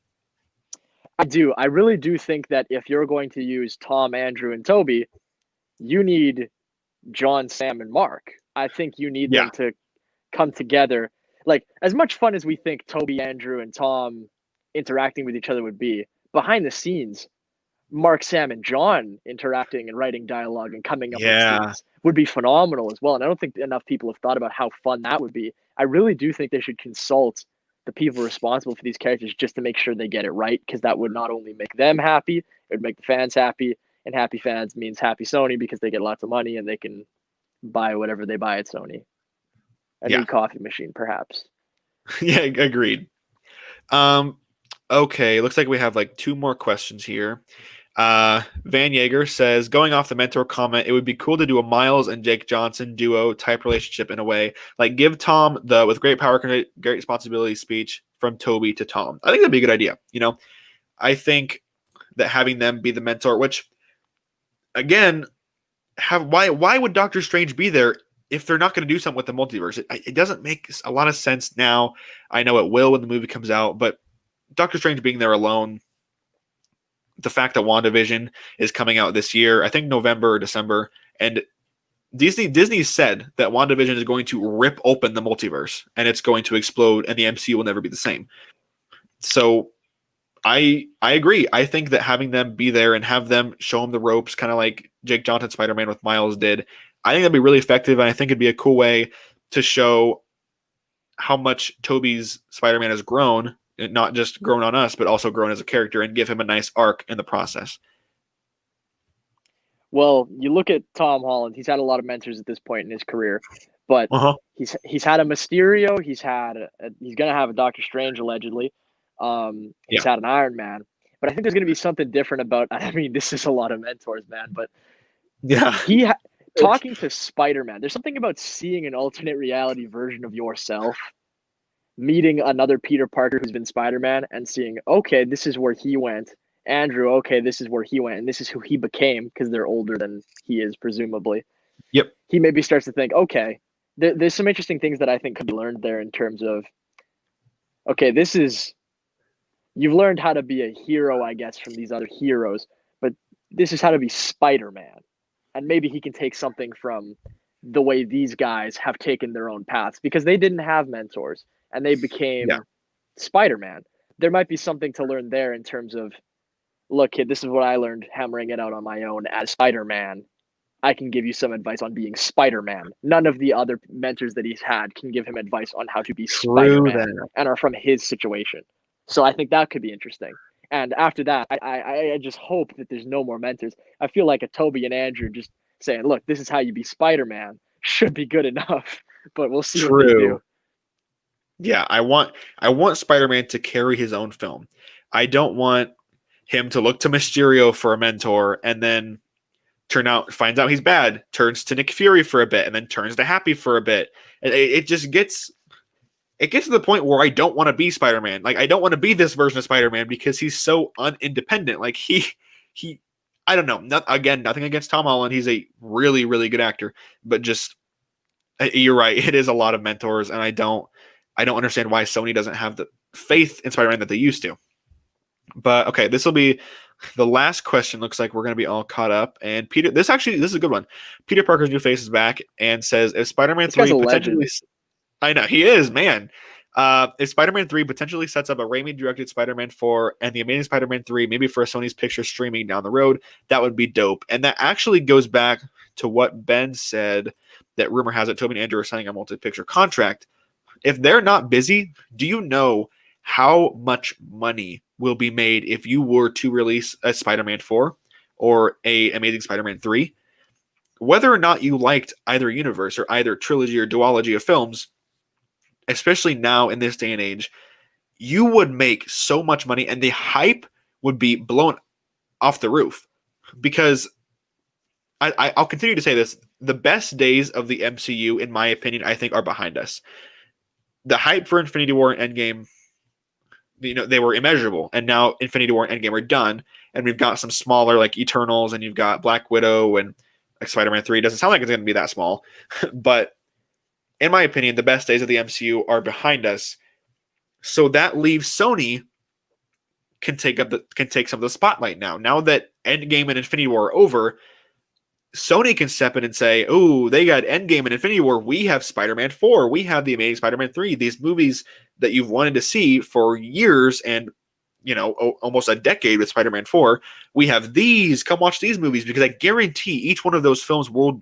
Speaker 2: I do. I really do think that if you're going to use Tom, Andrew, and Toby, you need John, Sam, and Mark. I think you need them to come together. Like, as much fun as we think Toby, Andrew, and Tom interacting with each other would be, behind the scenes, Mark, Sam, and John interacting and writing dialogue and coming up with scenes would be phenomenal as well. And I don't think enough people have thought about how fun that would be. I really do think they should consult the people responsible for these characters just to make sure they get it right, because that would not only make them happy, it would make the fans happy, and happy fans means happy Sony because they get lots of money and they can buy whatever they buy at Sony. A
Speaker 1: Yeah.
Speaker 2: new coffee machine, perhaps.
Speaker 1: Yeah, agreed. Okay, looks like we have like 2 more questions here. Van Yeager says, going off the mentor comment, it would be cool to do a Miles and Jake Johnson duo type relationship in a way. Like give Tom the with great power, great responsibility speech from Toby to Tom. I think that'd be a good idea. I think that having them be the mentor, which again, why would Doctor Strange be there if they're not going to do something with the multiverse? It doesn't make a lot of sense now. I know it will when the movie comes out, but Doctor Strange being there alone, the fact that WandaVision is coming out this year, I think November or December, and Disney said that WandaVision is going to rip open the multiverse and it's going to explode and the MCU will never be the same. So I agree. I think that having them be there and have them show them the ropes, kind of like Jake Johnson Spider-Man with Miles did, I think that'd be really effective, and I think it'd be a cool way to show how much Tobey's Spider-Man has grown, not just grown on us, but also grown as a character, and give him a nice arc in the process.
Speaker 2: Well, you look at Tom Holland. He's had a lot of mentors at this point in his career, but he's had a Mysterio. He's gonna have a Doctor Strange allegedly. He's had an Iron Man, but I think there's gonna be something different about. I mean, this is a lot of mentors, man. But talking to Spider-Man, there's something about seeing an alternate reality version of yourself, meeting another Peter Parker who's been Spider-Man, and seeing, okay, this is where he went. Andrew, okay, this is where he went, and this is who he became because they're older than he is, presumably.
Speaker 1: Yep.
Speaker 2: He maybe starts to think, okay, there's some interesting things that I think could be learned there in terms of, okay, you've learned how to be a hero, I guess, from these other heroes, but this is how to be Spider-Man. And maybe he can take something from the way these guys have taken their own paths because they didn't have mentors and they became Spider-Man. There might be something to learn there in terms of, look, kid, this is what I learned hammering it out on my own as Spider-Man. I can give you some advice on being Spider-Man. None of the other mentors that he's had can give him advice on how to be Spider-Man and are from his situation. So I think that could be interesting. And after that, I just hope that there's no more mentors. I feel like a Toby and Andrew just saying, look, this is how you be Spider-Man should be good enough, but we'll see what they do.
Speaker 1: Yeah, I want Spider-Man to carry his own film. I don't want him to look to Mysterio for a mentor and then finds out he's bad, turns to Nick Fury for a bit, and then turns to Happy for a bit. And it just gets to the point where I don't want to be Spider-Man. Like, I don't want to be this version of Spider-Man because he's so unindependent. Like he I don't know. Nothing against Tom Holland. He's a really, really good actor, but just you're right. It is a lot of mentors, and I don't understand why Sony doesn't have the faith in Spider-Man that they used to. But okay, this will be the last question. Looks like we're going to be all caught up. And Peter, this is a good one. Peter Parker's new face is back and says, if Spider-Man 3 potentially, I know he is, man. If Spider-Man 3 potentially sets up a Raimi-directed Spider-Man 4 and the Amazing Spider-Man 3, maybe for Sony's picture streaming down the road, that would be dope. And that actually goes back to what Ben said, that rumor has it Tobey and Andrew are signing a multi-picture contract. If they're not busy, do you know how much money will be made if you were to release a Spider-Man 4 or a Amazing Spider-Man 3? Whether or not you liked either universe or either trilogy or duology of films, especially now in this day and age, you would make so much money and the hype would be blown off the roof. Because I'll continue to say this, the best days of the MCU, in my opinion, I think are behind us. The hype for Infinity War and Endgame, they were immeasurable, and now Infinity War and Endgame are done, and we've got some smaller like Eternals, and you've got Black Widow, and like Spider-Man 3 doesn't sound like it's going to be that small, but in my opinion, the best days of the MCU are behind us. So that leaves Sony can take some of the spotlight now. Now that Endgame and Infinity War are over, Sony can step in and say, oh, they got Endgame and Infinity War. We have Spider-Man 4. We have the Amazing Spider-Man 3. These movies that you've wanted to see for years and, almost a decade with Spider-Man 4. We have these. Come watch these movies, because I guarantee each one of those films will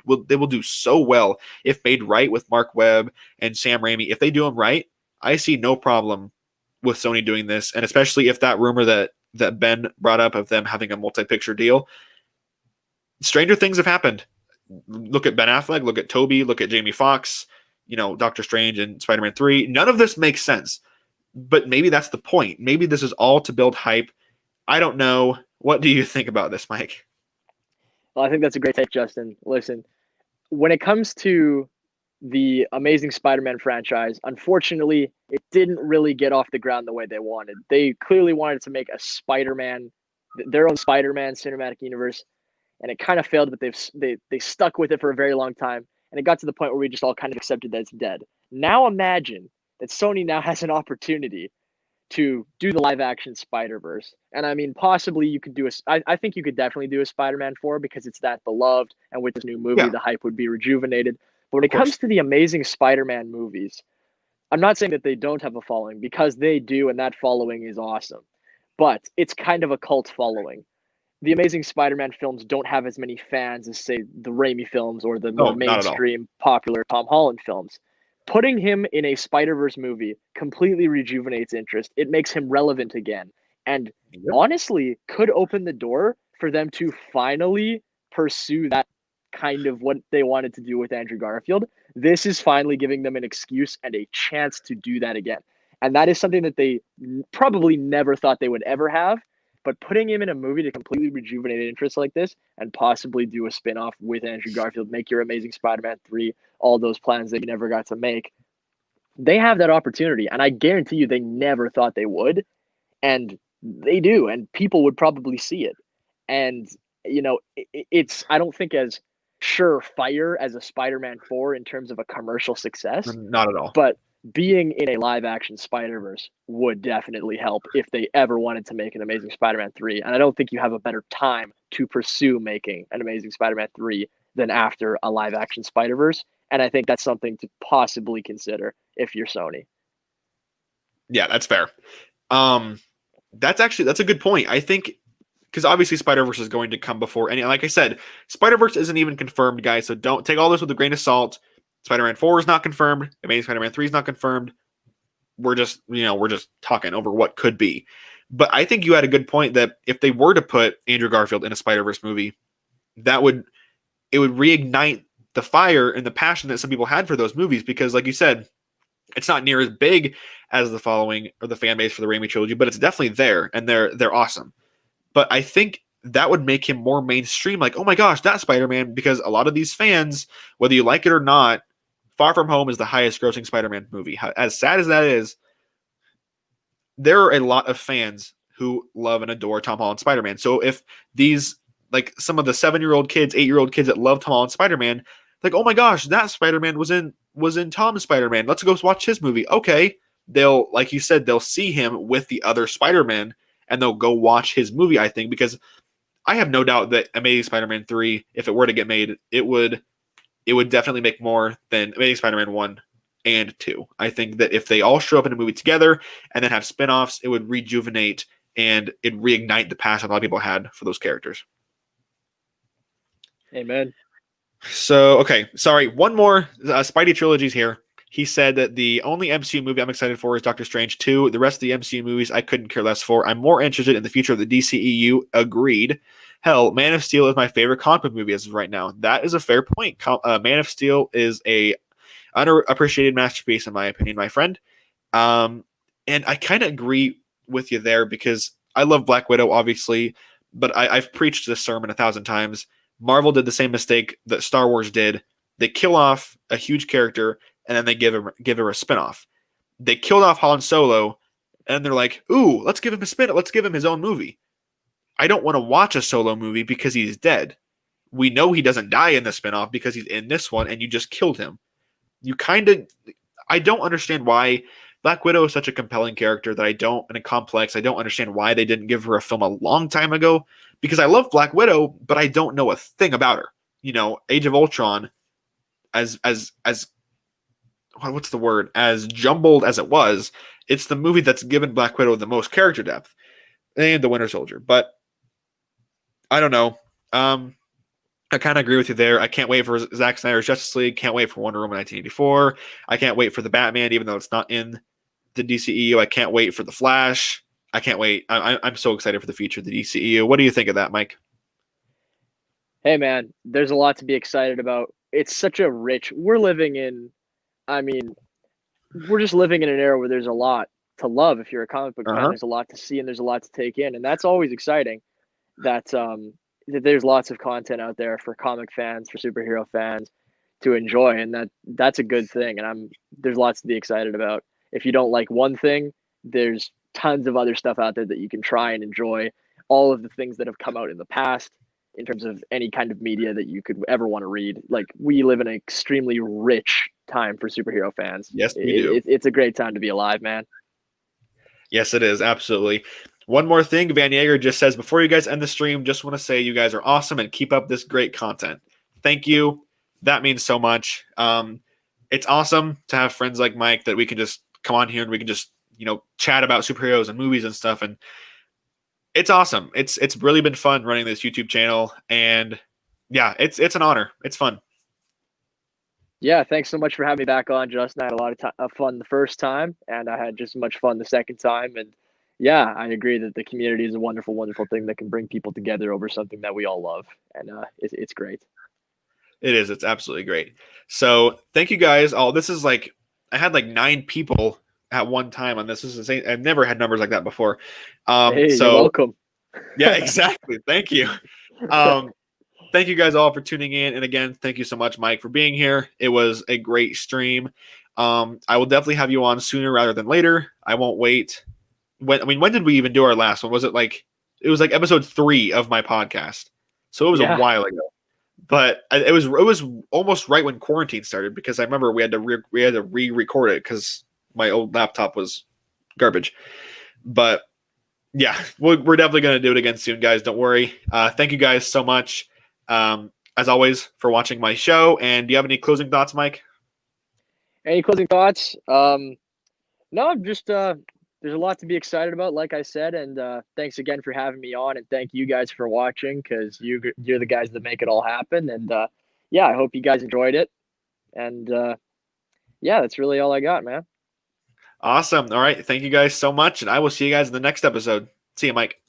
Speaker 1: do so well if made right with Mark Webb and Sam Raimi. If they do them right, I see no problem with Sony doing this. And especially if that rumor that Ben brought up of them having a multi-picture deal, stranger things have happened. Look at Ben Affleck, look at Toby, look at Jamie Foxx, Doctor Strange and Spider-Man 3. None of this makes sense. But maybe that's the point. Maybe this is all to build hype. I don't know. What do you think about this, Mike?
Speaker 2: Well, I think that's a great take, Justin. Listen, when it comes to the Amazing Spider-Man franchise, unfortunately, it didn't really get off the ground the way they wanted. They clearly wanted to make a Spider-Man, their own Spider-Man cinematic universe, and it kind of failed. But they stuck with it for a very long time, and it got to the point where we just all kind of accepted that it's dead. Now imagine that Sony now has an opportunity to do the live action Spider-Verse. And I mean, possibly you could do I think you could definitely do a Spider-Man 4 because it's that beloved. And with this new movie, the hype would be rejuvenated. But when it comes to the Amazing Spider-Man movies, I'm not saying that they don't have a following, because they do. And that following is awesome. But it's kind of a cult following. The Amazing Spider-Man films don't have as many fans as, say, the Raimi films or the more mainstream, popular Tom Holland films. Putting him in a Spider-Verse movie completely rejuvenates interest. It makes him relevant again. And honestly, could open the door for them to finally pursue that kind of what they wanted to do with Andrew Garfield. This is finally giving them an excuse and a chance to do that again. And that is something that they probably never thought they would ever have. But putting him in a movie to completely rejuvenate interest like this and possibly do a spin-off with Andrew Garfield, make your Amazing Spider-Man 3, all those plans that you never got to make, they have that opportunity. And I guarantee you they never thought they would. And they do. And people would probably see it. And, it's, I don't think as surefire as a Spider-Man 4 in terms of a commercial success.
Speaker 1: Not at all.
Speaker 2: But being in a live action Spider-Verse would definitely help if they ever wanted to make an Amazing Spider-Man 3. And I don't think you have a better time to pursue making an Amazing Spider-Man 3 than after a live action Spider-Verse. And I think that's something to possibly consider if you're Sony.
Speaker 1: Yeah, that's fair. That's a good point. I think because obviously Spider-Verse is going to come before any, like I said, Spider-Verse isn't even confirmed, guys. So don't take all this with a grain of salt. Spider-Man 4 is not confirmed. Amazing Spider-Man 3 is not confirmed. We're just talking over what could be. But I think you had a good point that if they were to put Andrew Garfield in a Spider-Verse movie, it would reignite the fire and the passion that some people had for those movies. Because like you said, it's not near as big as the following or the fan base for the Raimi trilogy, but it's definitely there, and they're awesome. But I think that would make him more mainstream. Like, oh my gosh, that Spider-Man, because a lot of these fans, whether you like it or not, Far From Home is the highest grossing Spider-Man movie. As sad as that is, there are a lot of fans who love and adore Tom Holland Spider-Man. So if these, like some of the 7-year-old kids, 8-year-old kids that love Tom Holland Spider-Man, like, oh my gosh, that Spider-Man was in Tom's Spider-Man. Let's go watch his movie. Okay. They'll, like you said, they'll see him with the other Spider-Man and they'll go watch his movie, I think, because I have no doubt that Amazing Spider-Man 3, if it were to get made, it would definitely make more than Amazing Spider-Man 1 and 2. I think that if they all show up in a movie together and then have spin-offs, it would rejuvenate and it'd reignite the passion a lot of people had for those characters.
Speaker 2: Amen.
Speaker 1: So, okay, sorry, one more. Spidey trilogy's here. He said that the only MCU movie I'm excited for is Doctor Strange 2. The rest of the MCU movies I couldn't care less for. I'm more interested in the future of the DCEU. Agreed. Hell, Man of Steel is my favorite comic book movie as of right now. That is a fair point. Man of Steel is a underappreciated masterpiece in my opinion, my friend. And I kind of agree with you there because I love Black Widow, obviously, but I've preached this sermon 1,000 times. Marvel did the same mistake that Star Wars did. They kill off a huge character and then they give her a spinoff. They killed off Han Solo and they're like, ooh, let's give him a spin. Let's give him his own movie. I don't want to watch a Solo movie because he's dead. We know he doesn't die in the spinoff because he's in this one and you just killed him. I don't understand why Black Widow is such a compelling character and a complex. I don't understand why they didn't give her a film a long time ago because I love Black Widow, but I don't know a thing about her. Age of Ultron, as what's the word? As jumbled as it was, it's the movie that's given Black Widow the most character depth and the Winter Soldier. But I don't know. I kind of agree with you there. I can't wait for Zack Snyder's Justice League. Can't wait for Wonder Woman 1984. I can't wait for the Batman, even though it's not in the DCEU. I can't wait for the Flash. I can't wait. I'm so excited for the future of the DCEU. What do you think of that, Mike?
Speaker 2: Hey man, there's a lot to be excited about. It's such a rich. We're living in. I mean, we're just living in an era where there's a lot to love. If you're a comic book fan,
Speaker 1: Uh-huh.
Speaker 2: there's a lot to see and there's a lot to take in, and that's always exciting. That there's lots of content out there for comic fans, for superhero fans to enjoy, and that's a good thing. And there's lots to be excited about. If you don't like one thing, there's tons of other stuff out there that you can try and enjoy. All of the things that have come out in the past in terms of any kind of media that you could ever want to read. Like, we live in an extremely rich time for superhero fans.
Speaker 1: Yes, we do.
Speaker 2: It's a great time to be alive, man.
Speaker 1: Yes, it is. Absolutely. One more thing, Van Yeager just says, before you guys end the stream, just want to say you guys are awesome and keep up this great content. Thank you. That means so much. It's awesome to have friends like Mike that we can just come on here and we can just, chat about superheroes and movies and stuff. And it's awesome. It's really been fun running this YouTube channel. And yeah, it's an honor. It's fun.
Speaker 2: Yeah, thanks so much for having me back on, Justin. I had a lot of fun the first time, and I had just as much fun the second time. And yeah, I agree that the community is a wonderful, wonderful thing that can bring people together over something that we all love, and it's great.
Speaker 1: It is. It's absolutely great. So thank you guys all. This is I had 9 people at one time on this. This is insane. I've never had numbers like that before.
Speaker 2: Hey,
Speaker 1: So
Speaker 2: you're welcome.
Speaker 1: yeah, exactly. Thank you. Thank you guys all for tuning in. And again, thank you so much, Mike, for being here. It was a great stream. I will definitely have you on sooner rather than later. I won't wait. When did we even do our last one? Was it it was episode 3 of my podcast. So it was a while ago. But it was almost right when quarantine started, because I remember we had to re-record it because my old laptop was garbage. But yeah, we're definitely going to do it again soon, guys. Don't worry. Thank you guys so much, as always, for watching my show. And do you have any closing thoughts, Mike?
Speaker 2: Any closing thoughts? No, just there's a lot to be excited about, like I said, and thanks again for having me on, and thank you guys for watching, because you're the guys that make it all happen. And yeah, I hope you guys enjoyed it. And yeah, that's really all I got, man.
Speaker 1: Awesome. All right. Thank you guys so much, and I will see you guys in the next episode. See you, Mike.